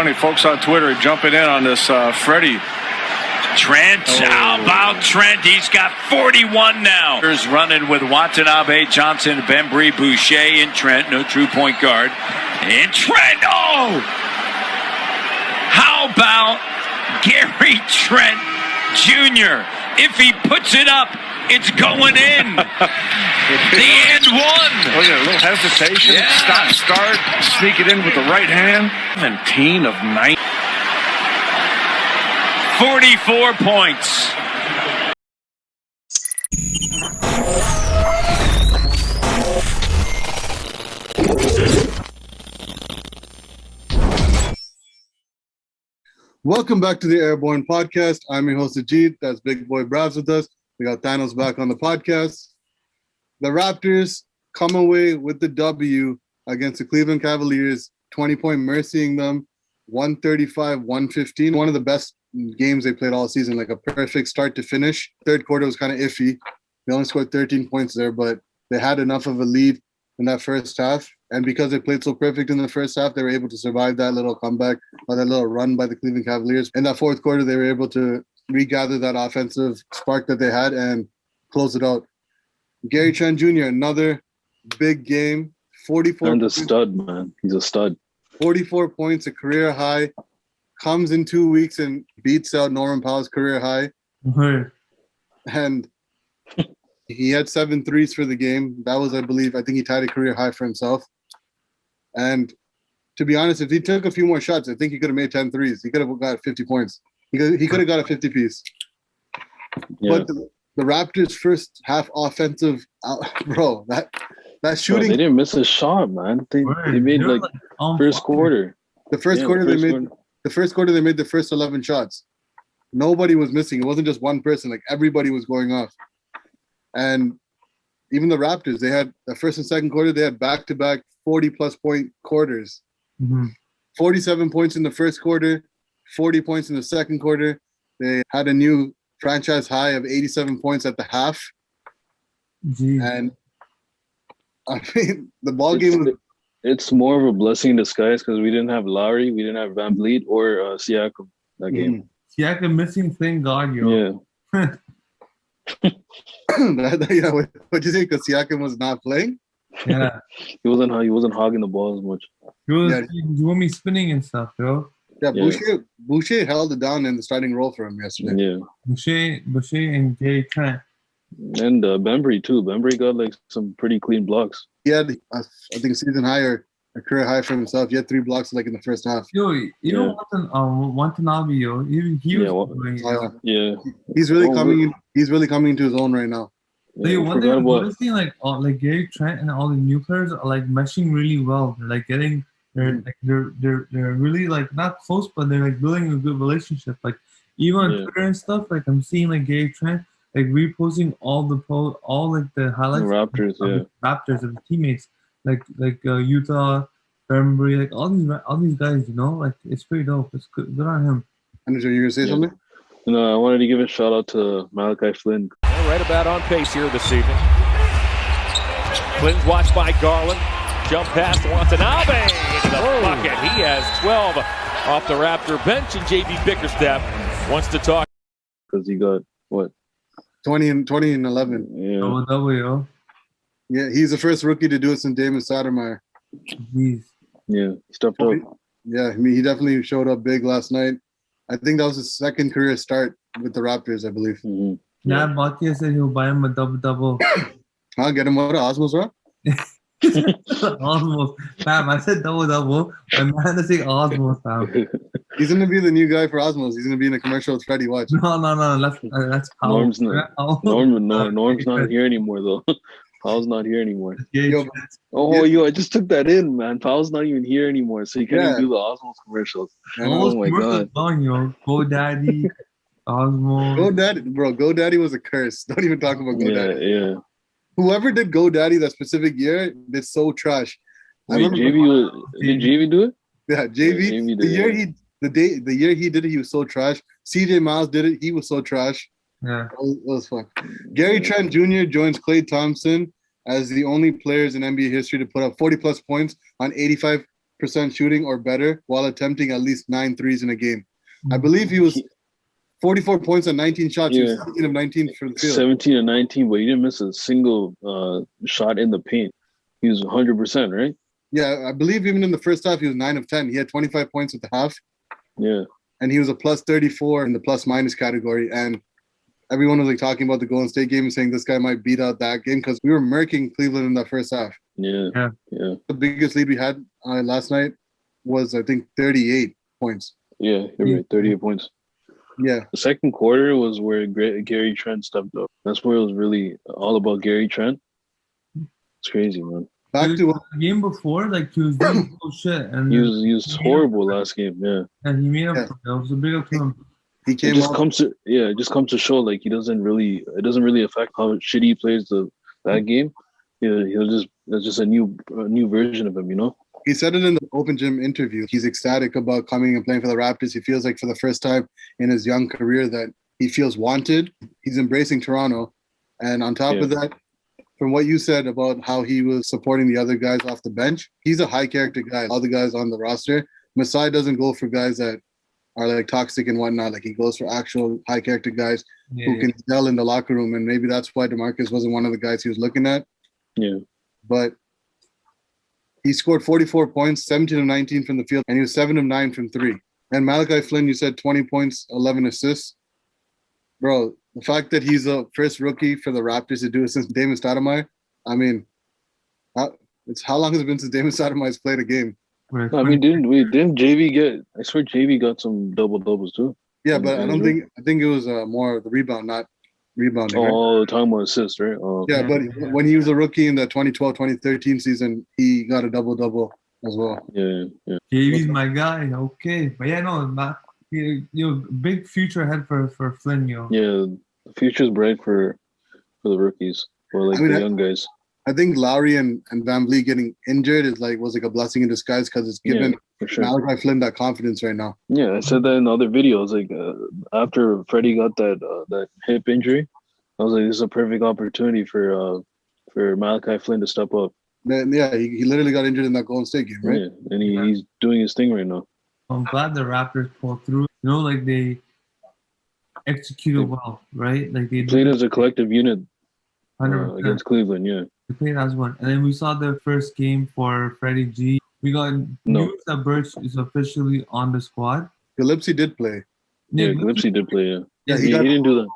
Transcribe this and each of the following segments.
Funny folks on Twitter jumping in on this Freddie. Trent, how about Trent? He's got 41 now. He's running with Watanabe, Johnson, Bembry, Boucher, and Trent. No true point guard. And Trent, how about Gary Trent Jr.? If he puts it up, it's going in. The and one. Look at a little hesitation. Yeah. Start. Sneak it in with the right hand. 17 of 9. 44 points. Welcome back to the Airborne Podcast. I'm your host, Ajit. That's Big Boy Bravs with us. We got Thanos back on the podcast. The Raptors come away with the W against the Cleveland Cavaliers, 20-point mercying them, 135-115. One of the best games they played all season, like a perfect start to finish. Third quarter was kind of iffy. They only scored 13 points there, but they had enough of a lead in that first half. And because they played so perfect in the first half, they were able to survive that little comeback or that little run by the Cleveland Cavaliers. In that fourth quarter, they were able to regather that offensive spark that they had and close it out. Gary Trent Jr., another big game. 44 And a points. stud, man. He's a stud. 44 points, a career high. Comes in 2 weeks and beats out Norman Powell's career high. Mm-hmm. And he had 7 threes for the game. That was, I think he tied a career high for himself. And to be honest, if he took a few more shots, I think he could have made 10 threes. He could have got 50 points. He could have got a 50-piece. Yeah. But the Raptors' first half offensive, that shooting. They didn't miss a shot, man. They made first quarter. The first quarter they made the first 11 shots. Nobody was missing. It wasn't just one person. Like everybody was going off. And even the Raptors, they had the first and second quarter, they had back-to-back 40-plus point quarters. Mm-hmm. 47 points in the first quarter, 40 points in the second quarter. They had a new franchise high of 87 points at the half. Jeez. And I mean, the ball game. It's more of a blessing in disguise because we didn't have Lowry, we didn't have Van Vliet or Siakam that game. Siakam missing, thank God, yo. Yeah. What'd you say? Because Siakam was not playing? Yeah. He wasn't hogging the ball as much. He was me spinning and stuff, yo. Yeah, Boucher held it down in the starting role for him yesterday. Yeah. Boucher and Gary Trent. And Bembry too. Bembry got like some pretty clean blocks. He had, I think, season high or a career high for himself. He had 3 blocks like in the first half. Yo, you know Watanabe, yo. He was He's really coming. He's really coming into his own right now. Yeah, one thing, like Gary Trent and all the new players are like meshing really well. They're like getting, they're really like not close, but they're like building a good relationship. Like even on Twitter and stuff, like I'm seeing like Gary Trent like reposting all the highlights. The Raptors, of the Raptors of the teammates, like Utah, Bembry, like all these guys. You know, like it's pretty dope. It's good on him. Andrew, you gonna say something? No, I wanted to give a shout out to Malachi Flynn. Right about on pace here this evening. Clinton's watched by Garland. Jump past Watanabe into the bucket. He has 12 off the Raptor bench, and JB Bickerstaff wants to talk. Because he got, what? 20 and 11. Yeah. Yo. Yeah, he's the first rookie to do it since Damon Stoudemire. Jeez. Yeah, he stepped up. Yeah, I mean, he definitely showed up big last night. I think that was his second career start with the Raptors, I believe. Mm-hmm. Yeah, Batia said he'll buy him a double-double. I'll get him what, Osmos, right? Osmos. Fam, I said double-double. My man is saying Osmos, fam. He's going to be the new guy for Osmos. He's going to be in a commercial with Freddie, watch. No. That's Norm's not here anymore, though. Powell's not here anymore. I just took that in, man. Powell's not even here anymore, so you can't even do the Osmos commercials. Oh my God. GoDaddy, Osmos. GoDaddy was a curse. Don't even talk about GoDaddy. Yeah. Whoever did GoDaddy that specific year did so trash. Did JV do it? Yeah, JV. The year he did it, he was so trash. CJ Miles did it. He was so trash. Yeah. It was fun. Gary Trent Jr. joins Klay Thompson as the only players in NBA history to put up 40-plus points on 85% shooting or better while attempting at least 9 threes in a game. I believe he was 44 points on 19 shots. He was 17 of 19 from the field. 17 of 19, but he didn't miss a single shot in the paint. He was 100%, right? Yeah, I believe even in the first half, he was 9 of 10. He had 25 points at the half. Yeah. And he was a plus 34 in the plus-minus category. And everyone was like talking about the Golden State game and saying this guy might beat out that game because we were murking Cleveland in that first half. Yeah. The biggest lead we had last night was, I think, 38 points. Yeah, you're right. 38 points. Yeah. The second quarter was where Gary Trent stepped up. That's where it was really all about Gary Trent. It's crazy, man. Back to the game before, like he was doing bullshit, and he was horrible last game. Yeah, and he made up for it. It was a big up to him. He came. It just comes to show like it doesn't really affect how shitty he plays that game. Yeah, it's just a new version of him, you know. He said it in the open gym interview. He's ecstatic about coming and playing for the Raptors. He feels like for the first time in his young career that he feels wanted. He's embracing Toronto, and on top of that, from what you said about how he was supporting the other guys off the bench, he's a high character guy. All the guys on the roster, Masai doesn't go for guys that are like toxic and whatnot. Like he goes for actual high character guys who can gel in the locker room. And maybe that's why DeMarcus wasn't one of the guys he was looking at. Yeah. But he scored 44 points, 17 of 19 from the field, and he was 7 of 9 from 3. And Malachi Flynn, you said 20 points, 11 assists. Bro, the fact that he's the first rookie for the Raptors to do it since Damon Stoudemire, I mean, how long has it been since Damon Stoudemire's played a game? I mean, didn't JV get? I swear JV got some double doubles too. Yeah, but I think it was more the rebound, not rebounding. Oh, right? talking about assists, right? Oh. Yeah, but when he was a rookie in the 2012-2013 season, he got a double double as well. Yeah. JV's my guy. Okay, but yeah, no, big future ahead for Flynn, yo. Yeah, the future's bright for the rookies or the young guys. I think Lowry and VanVleet getting injured was like a blessing in disguise because it's given Malachi Flynn that confidence right now. Yeah, I said that in other videos. Like after Freddie got that hip injury, I was like, this is a perfect opportunity for Malachi Flynn to step up. Yeah, he literally got injured in that Golden State game, right? Yeah, and he's doing his thing right now. I'm glad the Raptors pulled through. You know, like they executed well, right? Like they played as a collective unit against Cleveland. Yeah. Played as one, and then we saw the first game for Freddie G. We got news that Birch is officially on the squad. Gillespie did play. Yeah, Gillespie did play. Yeah, he didn't do that.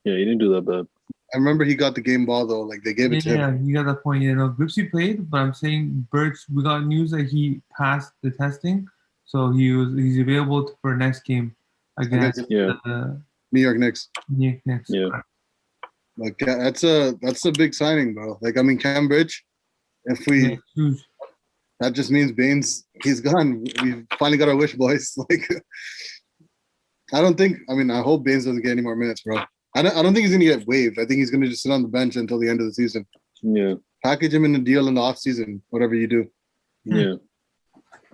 Yeah, he didn't do that bad. I remember he got the game ball though. Like they gave it to him. Yeah, you got that point. Gillespie played, but I'm saying Birch. We got news that he passed the testing, so he's available for next game against New York Knicks. Yeah. Like that's a big signing, bro. Like I mean, Cam Birch, that just means Baines, he's gone. We finally got our wish, boys. Like I hope Baines doesn't get any more minutes, bro. I don't think he's gonna get waived. I think he's gonna just sit on the bench until the end of the season. Yeah. Package him in a deal in the off season, whatever you do. Yeah.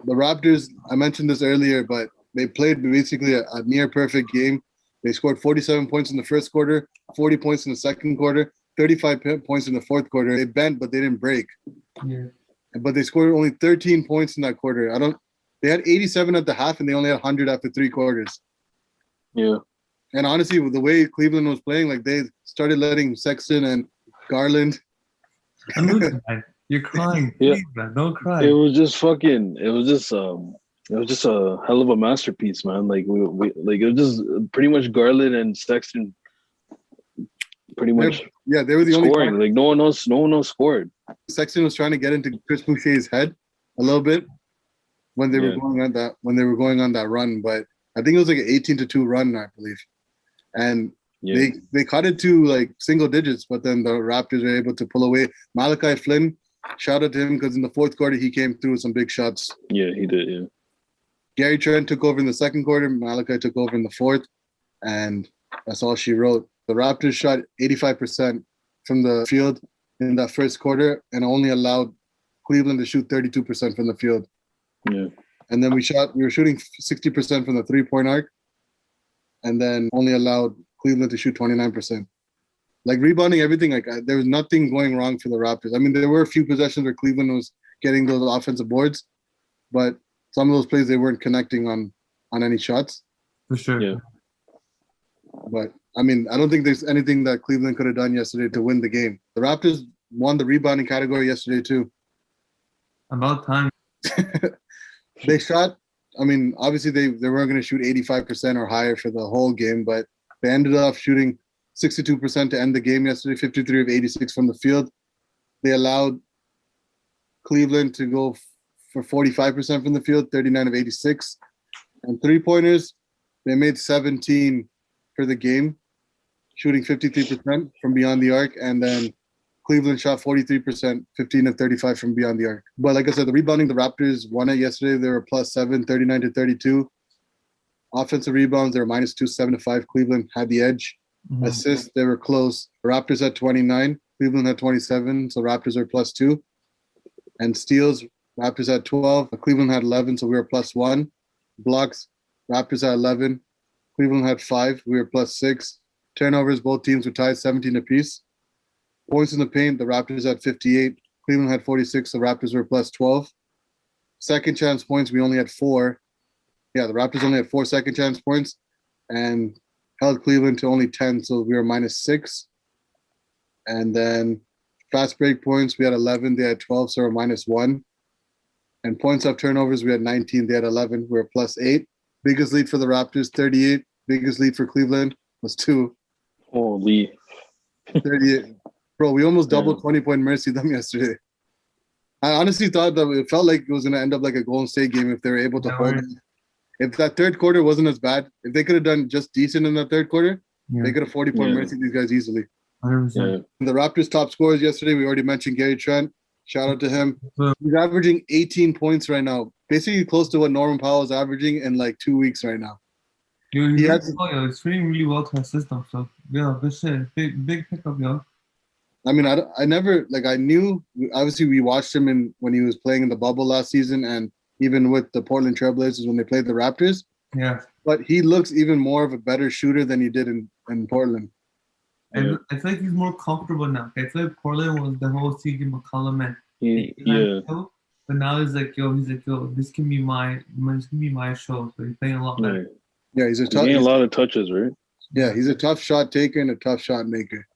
The Raptors, I mentioned this earlier, but they played basically a near perfect game. They scored 47 points in the first quarter, 40 points in the second quarter, 35 points in the fourth quarter. They bent, but they didn't break. Yeah. But they scored only 13 points in that quarter. They had 87 at the half, and they only had 100 after 3 quarters. Yeah. And honestly, with the way Cleveland was playing, like they started letting Sexton and Garland. You're crying. Please, man. Don't cry. It was just a hell of a masterpiece, man. Like we it was just pretty much Garland and Sexton. Pretty much. They were the scoring. only. Like no one else scored. Sexton was trying to get into Chris Boucher's head a little bit when they were going on that run, but I think it was like an 18-2 run, I believe, and they cut it to like single digits, but then the Raptors were able to pull away. Malachi Flynn, shout out to him because in the fourth quarter he came through with some big shots. Yeah, he did. Yeah. Gary Trent took over in the second quarter. Malachi took over in the fourth, and that's all she wrote. The Raptors shot 85% from the field in that first quarter and only allowed Cleveland to shoot 32% from the field. Yeah. And then we were shooting 60% from the three-point arc and then only allowed Cleveland to shoot 29%. Like rebounding, everything, like there was nothing going wrong for the Raptors. I mean, there were a few possessions where Cleveland was getting those offensive boards, but some of those plays they weren't connecting on any shots. For sure. Yeah. But I mean, I don't think there's anything that Cleveland could have done yesterday to win the game. The Raptors won the rebounding category yesterday too. About time. They shot. I mean, obviously they weren't going to shoot 85% or higher for the whole game, but they ended up shooting 62% to end the game yesterday, 53 of 86 from the field. They allowed Cleveland to go for 45% from the field, 39 of 86. And three-pointers, they made 17 for the game, shooting 53% from beyond the arc. And then Cleveland shot 43%, 15 of 35 from beyond the arc. But like I said, the rebounding, the Raptors won it yesterday. They were +7, 39 to 32. Offensive rebounds, they were -2, 7 to 5. Cleveland had the edge. Mm-hmm. Assists, they were close. Raptors had 29. Cleveland had 27, so Raptors are +2. And steals, Raptors had 12. Cleveland had 11, so we were +1. Blocks, Raptors had 11. Cleveland had 5. We were +6. Turnovers, both teams were tied 17 apiece. Points in the paint, the Raptors had 58. Cleveland had 46. The Raptors were +12. Second chance points, we only had 4. Yeah, the Raptors only had 4 second chance points and held Cleveland to only 10, so we were -6. And then fast break points, we had 11. They had 12, so we were -1. And points off turnovers, we had 19. They had 11. We were +8. Biggest lead for the Raptors, 38. Biggest lead for Cleveland was 2. Holy. 38. Bro, we almost doubled 20-point mercy them yesterday. I honestly thought that it felt like it was going to end up like a Golden State game if they were able to hold it. If that third quarter wasn't as bad, if they could have done just decent in that third quarter, they could have 40-point mercy these guys easily. 100%. The Raptors top scorers yesterday, we already mentioned Gary Trent. Shout out to him. He's averaging 18 points right now, basically close to what Norman Powell is averaging in like 2 weeks right now. It's fitting really well to our system. So, yeah, good shit. Big pickup, yo. I mean, I never, like, I knew, obviously we watched him when he was playing in the bubble last season and even with the Portland Trailblazers when they played the Raptors. Yeah. But he looks even more of a better shooter than he did in Portland. And I feel like he's more comfortable now. I feel like Portland was the whole CJ McCollum and but now he's like, yo, this can be my show. So he's playing a lot better. Yeah, he's getting a lot of touches, right? Yeah, he's a tough shot taker and a tough shot maker.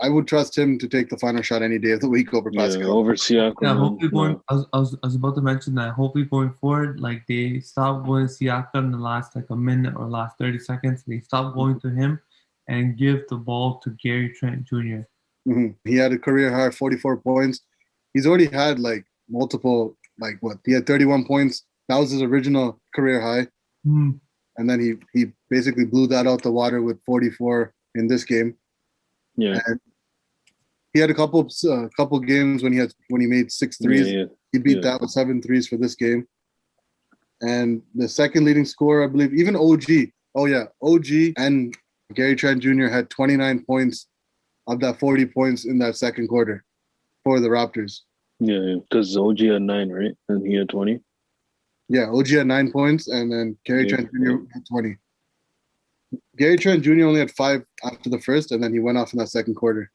I would trust him to take the final shot any day of the week over Pascal. Over Siakam. Yeah, hopefully I was about to mention that. Hopefully going forward, like they stop going to Siakam in the last like a minute or last 30 seconds. They stop going to him and give the ball to Gary Trent Jr. Mm-hmm. He had a career high 44 points. He's already had like multiple, he had 31 points. That was his original career high. Mm-hmm. And then he basically blew that out the water with 44 in this game. Yeah. And he had a couple games when he made 6 threes. Yeah. He beat that with 7 threes for this game. And the second leading scorer, I believe, even OG. Oh yeah, OG and Gary Trent Jr. had 29 points of that 40 points in that second quarter for the Raptors. Yeah, because OG had 9, right? And he had 20. Yeah, OG had 9 points, and then Gary Trent Jr. had 20. Gary Trent Jr. only had 5 after the first, and then he went off in that second quarter.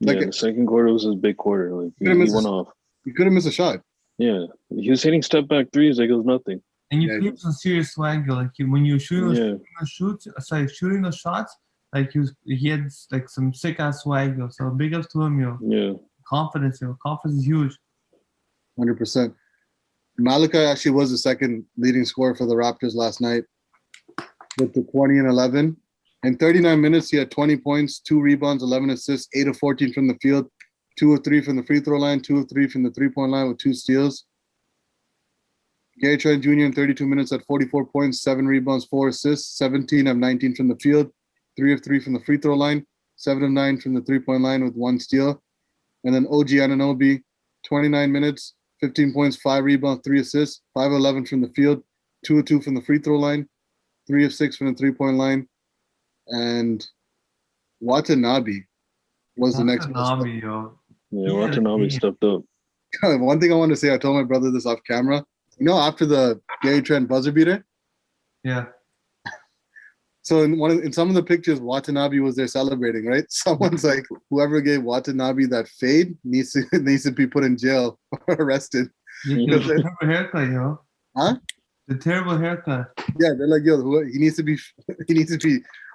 The second quarter was his big quarter. Like he went off. He couldn't miss a shot. Yeah, he was hitting step back threes like it was nothing. And you put some serious swag, like when you shooting the shots, like he had like some sick ass swag, yo. So big ups to him, yo. Yeah. Confidence is huge. 100%. Malachi actually was the second leading scorer for the Raptors last night with the 20 and 11. In 39 minutes, he had 20 points, 2 rebounds, 11 assists, 8 of 14 from the field, 2 of 3 from the free throw line, 2 of 3 from the three-point line with 2 steals. Gary Trent Jr. in 32 minutes had 44 points, 7 rebounds, 4 assists, 17 of 19 from the field, 3 of 3 from the free throw line, 7 of 9 from the three-point line with 1 steal. And then OG Anunoby, 29 minutes, 15 points, 5 rebounds, 3 assists, 5 of 11 from the field, 2 of 2 from the free throw line, 3 of 6 from the three-point line. And Watanabe was the next one. Yeah, Watanabe stepped up. One thing I want to say, I told my brother this off camera. You know, after the Gary Trent buzzer beater? Yeah. So in some of the pictures, Watanabe was there celebrating, right? Someone's like, whoever gave Watanabe that fade needs to be put in jail or arrested. Haircut, yo. Huh? The terrible haircut. Yeah, they're like, yo, he needs to be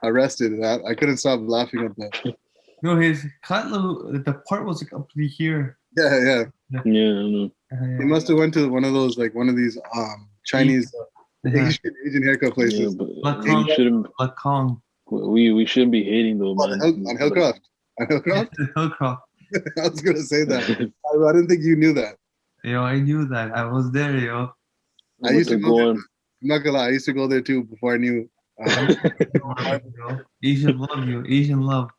arrested. I couldn't stop laughing at that. No, his cut, the part was like up to here. Yeah. Yeah, I know. He must have went to one of these Chinese Asian haircut places. Yeah, but we shouldn't. We shouldn't be hating though, man. On Hillcroft. Hillcroft. I was gonna say that. I didn't think you knew that. Yo, I knew that. I was there, yo. I used to go there. I'm not gonna lie. I used to go there too before I knew. Asian love, yo. Asian love.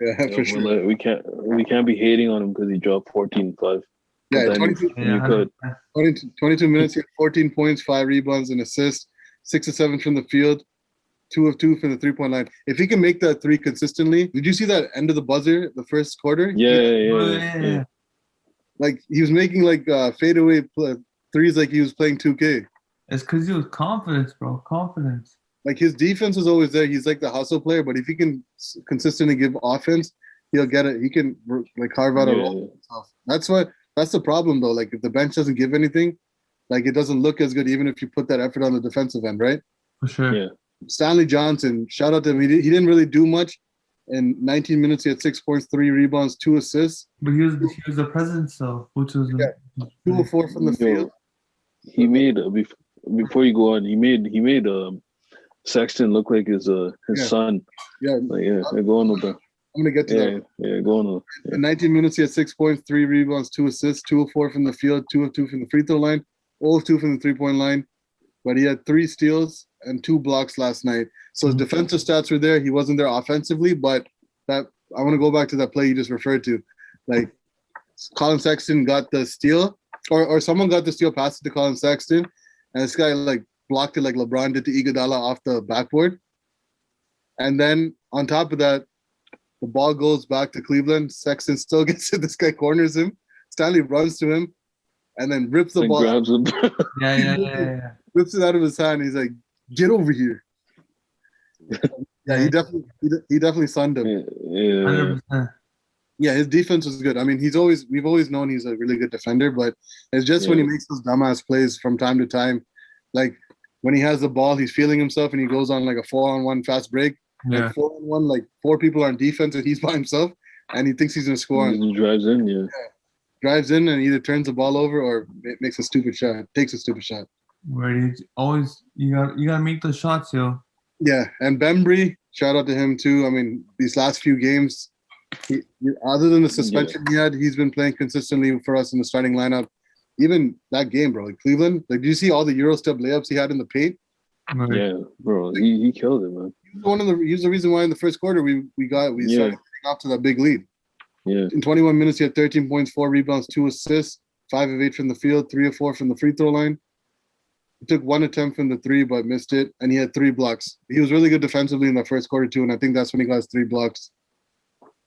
Yeah, for sure. We can't be hating on him because he dropped 14-5. Yeah, 22 minutes. He had 14 points, 5 rebounds, and assists, 6 of 7 from the field, 2 of 2 from the 3-point line. If he can make that 3 consistently, did you see that end of the buzzer, the first quarter? Yeah. Like he was making fadeaway threes like he was playing 2K. It's because he was confidence, bro. Confidence. Like his defense is always there. He's like the hustle player, but if he can consistently give offense, he'll get it. He can carve out a role. That's the problem though. Like if the bench doesn't give anything, like it doesn't look as good, even if you put that effort on the defensive end, right? For sure. Yeah. Stanley Johnson, shout out to him. He didn't really do much. In 19 minutes, he had 6 points, 3 rebounds, 2 assists. But he was the presence though, which was 2 of 4 from the field. He made before you go on. He made Sexton look like his son. Yeah. Go on with that. I'm gonna get to that. Yeah, go on. In 19 minutes, he had 6 points, 3 rebounds, 2 assists, 2 of 4 from the field, 2 of 2 from the free throw line, 0 of 2 from the 3-point line. But he had 3 steals and 2 blocks last night. So his defensive stats were there. He wasn't there offensively, but I want to go back to that play you just referred to. Like Colin Sexton got the steal, or someone got the steal, passed it to Colin Sexton, and this guy blocked it like LeBron did to Iguodala off the backboard. And then on top of that, the ball goes back to Cleveland. Sexton still gets it. This guy corners him. Stanley runs to him and then rips the ball. Grabs him. Yeah. Rips it out of his hand. He's like, "Get over here." Yeah, he definitely sunned him. Yeah. 100%. Yeah, his defense was good. I mean, we've always known he's a really good defender, but it's just when he makes those dumbass plays from time to time. Like when he has the ball, he's feeling himself and he goes on like a 4-on-1 fast break. Yeah. Like 4-on-1, like 4 people are on defense and he's by himself and he thinks he's gonna score. He drives in, yeah. Drives in and either turns the ball over or makes a stupid shot, takes a stupid shot. Where he's always you gotta make those shots, yo. Yeah, and Bembry, shout out to him too. I mean, these last few games, other than the suspension he had, he's been playing consistently for us in the starting lineup. Even that game, bro, like Cleveland, like, do you see all the Euro step layups he had in the paint? Yeah, bro, he killed it, man. He was the reason why in the first quarter we started getting off to that big lead. Yeah. In 21 minutes, he had 13 points, 4 rebounds, 2 assists, 5 of 8 from the field, 3 of 4 from the free throw line. He took 1 attempt from the 3, but missed it, and he had 3 blocks. He was really good defensively in the first quarter too, and I think that's when he got his 3 blocks.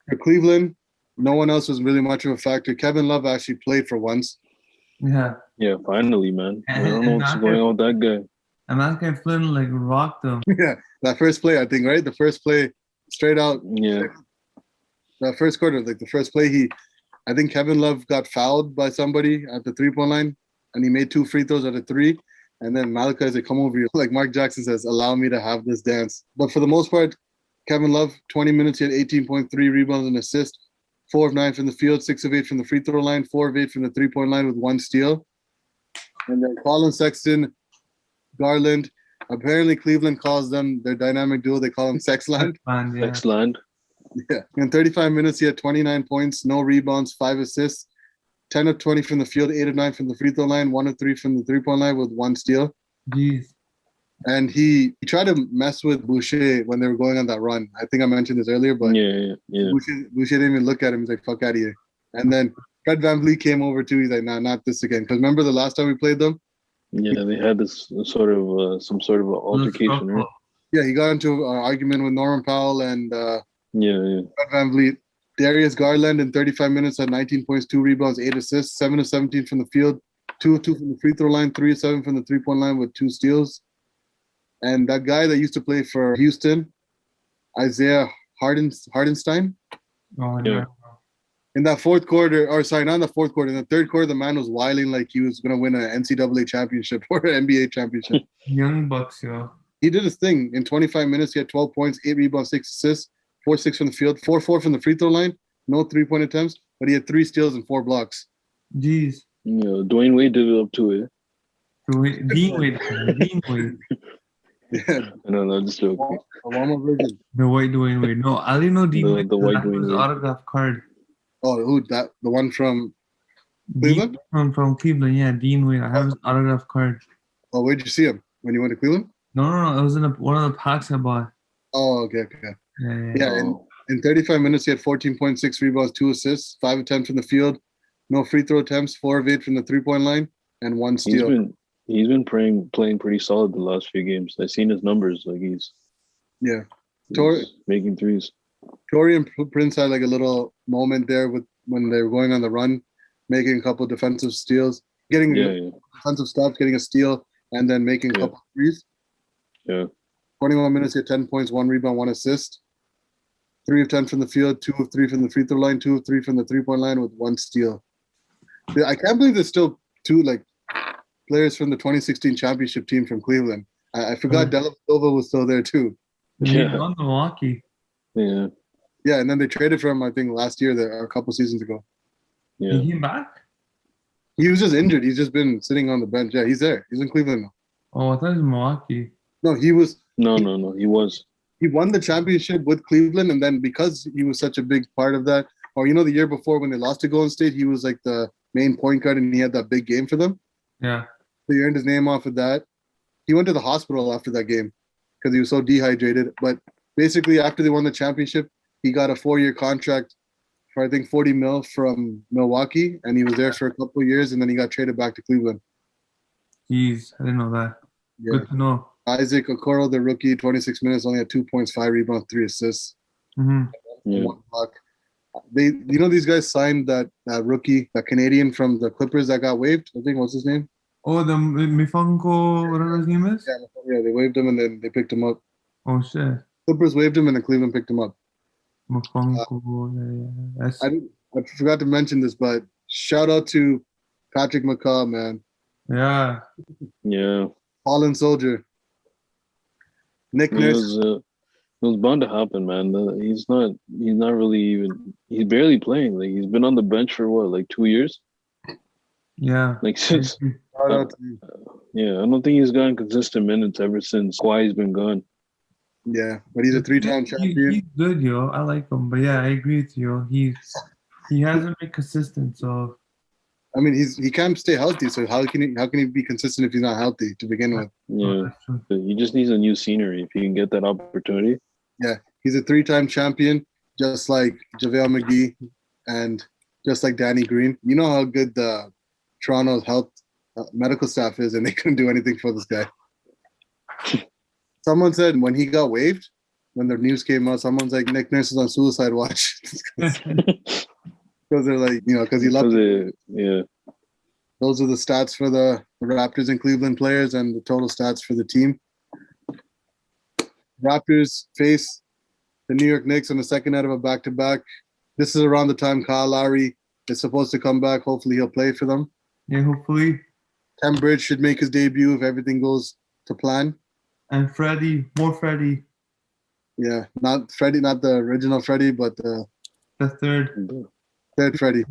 For Cleveland, no one else was really much of a factor. Kevin Love actually played for once. Yeah. Yeah, finally, man. I don't know what's going on with that guy. And that guy Flynn rocked him. Yeah, that first play, I think, right? The first play, straight out. Yeah. That first quarter, like the first play, I think Kevin Love got fouled by somebody at the 3-point line, and he made 2 free throws at a 3. And then Malachi said, "Come over here." Like Mark Jackson says, "Allow me to have this dance." But for the most part, Kevin Love, 20 minutes, he had 18.3 rebounds and assists, 4 of 9 from the field, 6 of 8 from the free throw line, 4 of 8 from the 3-point line with 1 steal. And then Colin Sexton, Garland. Apparently, Cleveland calls them their dynamic duo. They call them Sexland. Sexland. Yeah. In 35 minutes, he had 29 points, no rebounds, 5 assists, 10 of 20 from the field, 8 of 9 from the free throw line, 1 of 3 from the 3-point line with 1 steal. Jeez. And he tried to mess with Boucher when they were going on that run. I think I mentioned this earlier, but yeah. Boucher didn't even look at him. He's like, "Fuck out of here." And then Fred VanVleet came over too. He's like, "Nah, not this again." Because remember the last time we played them? Yeah, they had this sort of some sort of altercation, right? Yeah, he got into an argument with Norman Powell and Fred VanVleet. Darius Garland in 35 minutes had 19 points, 2 rebounds, 8 assists, 7 of 17 from the field, 2 of 2 from the free throw line, 3 of 7 from the 3-point line with 2 steals. And that guy that used to play for Houston, Isaiah Hardenstein. Oh, yeah. in that fourth quarter, or sorry, not in the fourth quarter, in the third quarter, the man was wilding like he was going to win an NCAA championship or an NBA championship. Young Bucks, yo. He did his thing. In 25 minutes, he had 12 points, 8 rebounds, 6 assists, 4-6 from the field, 4-4 from the free throw line, no three-point attempts, but he had 3 steals and 4 blocks. Jeez. Yeah, Dwayne Wade did it up to it. Dean Wade. Yeah. No, just joking. Obama version. The white Dwayne Wade. No, I didn't know Dean Wade. The white Dwayne Wade. Autograph card. Oh, who? The one from Cleveland? From Cleveland, yeah, Dean Wade. I have his autograph card. Oh, where'd you see him? When you went to Cleveland? No. It was in one of the packs I bought. Oh, okay. Yeah. In 35 minutes, he had 14.6 rebounds, 2 assists, 5 of 10 from the field, no free throw attempts, 4 of 8 from the 3-point line, and 1 steal. He's been playing pretty solid the last few games. I've seen his numbers. Like he's making threes. Torrey and Prince had like a little moment there when they were going on the run, making a couple defensive steals, getting defensive stops, getting a steal, and then making a couple threes. Yeah. 21 minutes, he had 10 points, 1 rebound, 1 assist. 3 of 10 from the field, 2 of 3 from the free throw line, 2 of 3 from the 3-point line with 1 steal. I can't believe there's still 2 like players from the 2016 championship team from Cleveland. I forgot Della Silva was still there too. Yeah. On Milwaukee. Yeah. Yeah, and then they traded for him, I think, last year or a couple seasons ago. Yeah. He came back? He was just injured. He's just been sitting on the bench. Yeah, he's there. He's in Cleveland now. Oh, I thought it was Milwaukee. No, he was. No. He was. He won the championship with Cleveland, and then because he was such a big part of that, or the year before when they lost to Golden State, he was like the main point guard, and he had that big game for them. Yeah. So he earned his name off of that. He went to the hospital after that game because he was so dehydrated. But basically, after they won the championship, he got a 4-year contract for, I think, $40 million from Milwaukee, and he was there for a couple of years, and then he got traded back to Cleveland. Jeez, I didn't know that. Yeah. Good to know. Isaac Okoro, the rookie, 26 minutes, only had 2 points, 5 rebounds, 3 assists. Mm-hmm. Yeah. 1 block. These guys signed that rookie, that Canadian from the Clippers that got waived. I think, what's his name? Oh, the Mifonko, whatever his name is? Yeah, they waived him and then they picked him up. Oh, shit. Clippers waived him and then Cleveland picked him up. Mifonko, I forgot to mention this, but shout out to Patrick McCaw, man. Yeah. Yeah. Fallen soldier. Nick Nurse. It was bound to happen, man. He's not really even. He's barely playing. Like he's been on the bench for what, like 2 years? Yeah. Like since. Yeah, I don't think he's gotten consistent minutes ever since Kawhi's been gone. Yeah, but he's a 3-time champion. He's good, yo. I like him, but yeah, I agree with you. He hasn't been consistent, so. I mean, he can't stay healthy. So how can he be consistent if he's not healthy to begin with? Yeah, he just needs a new scenery if he can get that opportunity. Yeah, he's a 3-time champion, just like JaVale McGee and just like Danny Green. You know how good the Toronto's health medical staff is, and they couldn't do anything for this guy. Someone said when he got waived, when the news came out, someone's like, Nick Nurse is on suicide watch. Because they're like, because he loved it. Yeah. Those are the stats for the Raptors and Cleveland players and the total stats for the team. Raptors face the New York Knicks on the second night of a back-to-back. This is around the time Kyle Lowry is supposed to come back. Hopefully he'll play for them. Yeah, hopefully. Kem Bridge should make his debut if everything goes to plan. And more Freddie. Yeah, not Freddie, not the original Freddie, but the third Freddie.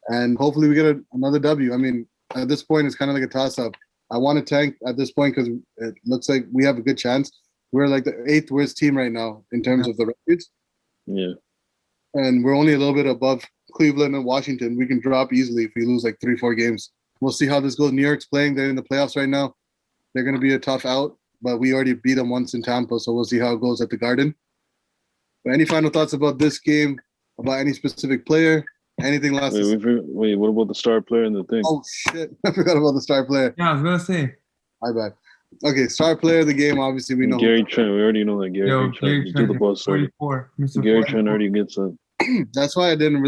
And hopefully we get another W. I mean, at this point, it's kind of like a toss-up. I want to tank at this point because it looks like we have a good chance. We're like the 8th worst team right now in terms of the records. Yeah. And we're only a little bit above Cleveland and Washington. We can drop easily if we lose like 3-4 games. We'll see how this goes. New York's playing. They're in the playoffs right now. They're going to be a tough out, but we already beat them once in Tampa, so we'll see how it goes at the Garden. But any final thoughts about this game, about any specific player? Anything last? Wait, what about the star player in the thing? Oh, shit. I forgot about the star player. Yeah, I was going to say. My bad. Okay, star player of the game, obviously we know. Gary Trent. We already know that Gary Trent. Do the bus. 44. Gary Trent already gets it. That's why I didn't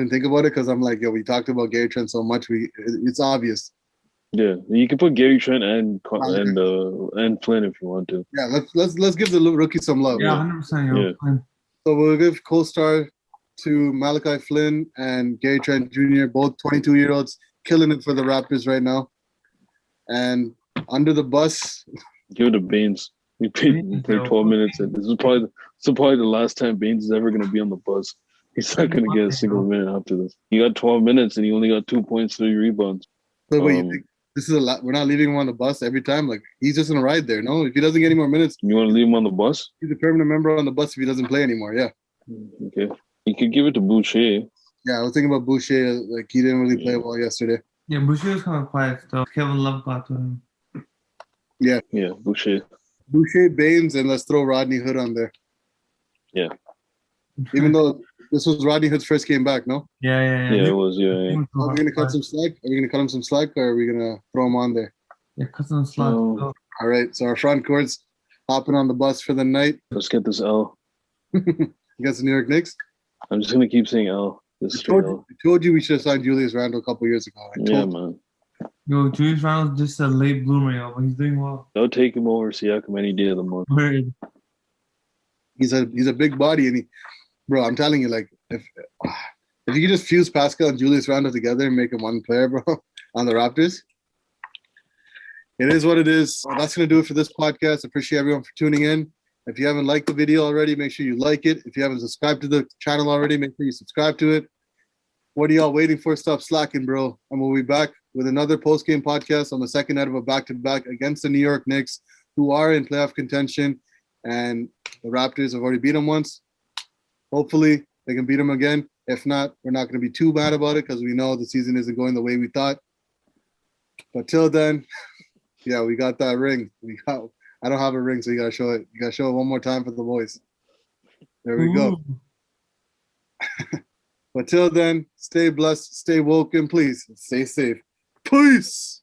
think about it because I'm like, we talked about Gary Trent so much. It's obvious. Yeah, you can put Gary Trent and Flynn if you want to. Yeah, let's give the rookie some love. Yeah, 100%. Yeah. So we'll give co-star to Malachi Flynn and Gary Trent Jr., both 22-year-olds, killing it for the Raptors right now. And under the bus, give it to Baines. We played 12 minutes, and this is probably the last time Baines is ever going to be on the bus. He's not going to get a single minute after this. He got 12 minutes, and he only got 2 points, 3 rebounds. But wait, you think this is a lot? We're not leaving him on the bus every time. Like, he's just going to ride there. No, if he doesn't get any more minutes, you want to leave him on the bus? He's a permanent member on the bus if he doesn't play anymore. Yeah. Okay. You could give it to Boucher. Yeah, I was thinking about Boucher. Like, he didn't really play well yesterday. Yeah, Boucher was kind of quiet though. Kevin Love got to him. Yeah. Yeah, Boucher. Boucher, Baines, and let's throw Rodney Hood on there. Yeah. Even though this was Rodney Hood's first game back, no? Yeah. Yeah, it was. Yeah. Are we going to cut some slack? Are we going to cut him some slack, or are we going to throw him on there? Yeah, cut some slack. All right, so our front court's hopping on the bus for the night. Let's get this L. You got the New York Knicks? I'm just going to keep saying L. I told you we should have signed Julius Randle a couple years ago. Man. Yo, Julius Randle's just a late bloomer, yo, but he's doing well. I'll take him over Siakam any day of the month. Word. He's a big body, and bro, I'm telling you, like, if you could just fuse Pascal and Julius Randle together and make him one player, bro, on the Raptors, it is what it is. Well, that's going to do it for this podcast. Appreciate everyone for tuning in. If you haven't liked the video already, make sure you like it. If you haven't subscribed to the channel already, make sure you subscribe to it. What are y'all waiting for? Stop slacking, bro. And we'll be back with another post-game podcast on the second night of a back-to-back against the New York Knicks, who are in playoff contention. And the Raptors have already beat them once. Hopefully, they can beat them again. If not, we're not going to be too mad about it because we know the season isn't going the way we thought. But till then, yeah, we got that ring. I don't have a ring, so you got to show it. You got to show it one more time for the boys. There we go. But till then, stay blessed, stay woke, and please stay safe. Peace.